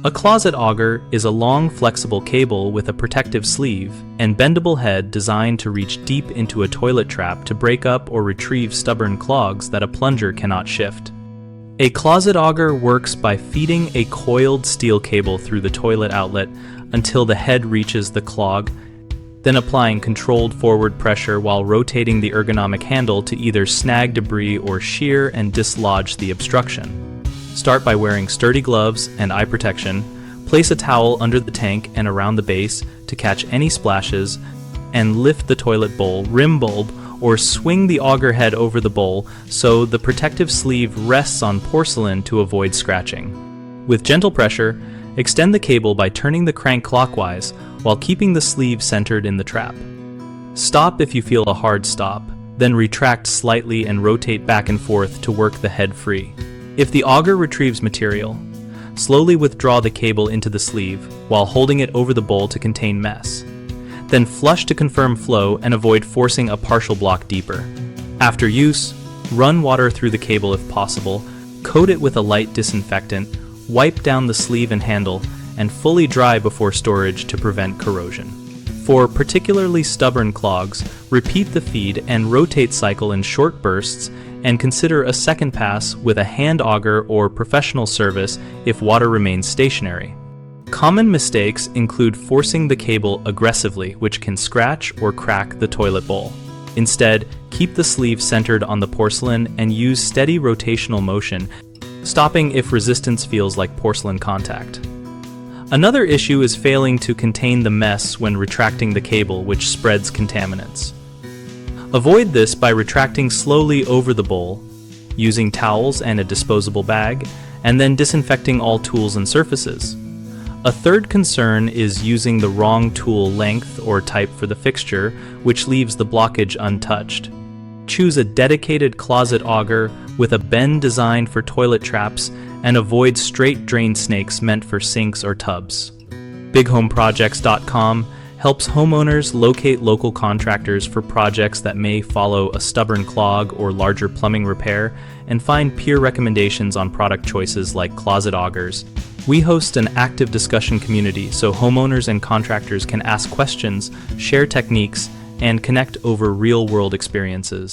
A closet auger is a long, flexible cable with a protective sleeve and bendable head designed to reach deep into a toilet trap to break up or retrieve stubborn clogs that a plunger cannot shift. A closet auger works by feeding a coiled steel cable through the toilet outlet until the head reaches the clog, then applying controlled forward pressure while rotating the ergonomic handle to either snag debris or shear and dislodge the obstruction. Start by wearing sturdy gloves and eye protection. Place a towel under the tank and around the base to catch any splashes, and lift the toilet bowl, rim bulb, or swing the auger head over the bowl so the protective sleeve rests on porcelain to avoid scratching. With gentle pressure, extend the cable by turning the crank clockwise while keeping the sleeve centered in the trap. Stop if you feel a hard stop, then retract slightly and rotate back and forth to work the head free. If the auger retrieves material, slowly withdraw the cable into the sleeve while holding it over the bowl to contain mess. Then flush to confirm flow and avoid forcing a partial block deeper. After use, run water through the cable if possible, coat it with a light disinfectant, wipe down the sleeve and handle, and fully dry before storage to prevent corrosion. For particularly stubborn clogs, repeat the feed and rotate cycle in short bursts, and consider a second pass with a hand auger or professional service if water remains stationary. Common mistakes include forcing the cable aggressively, which can scratch or crack the toilet bowl. Instead, keep the sleeve centered on the porcelain and use steady rotational motion, stopping if resistance feels like porcelain contact. Another issue is failing to contain the mess when retracting the cable, which spreads contaminants. Avoid this by retracting slowly over the bowl, using towels and a disposable bag, and then disinfecting all tools and surfaces. A third concern is using the wrong tool length or type for the fixture, which leaves the blockage untouched. Choose a dedicated closet auger with a bend designed for toilet traps and avoid straight drain snakes meant for sinks or tubs. BigHomeProjects.com helps homeowners locate local contractors for projects that may follow a stubborn clog or larger plumbing repair, and find peer recommendations on product choices like closet augers. We host an active discussion community so homeowners and contractors can ask questions, share techniques, and connect over real-world experiences.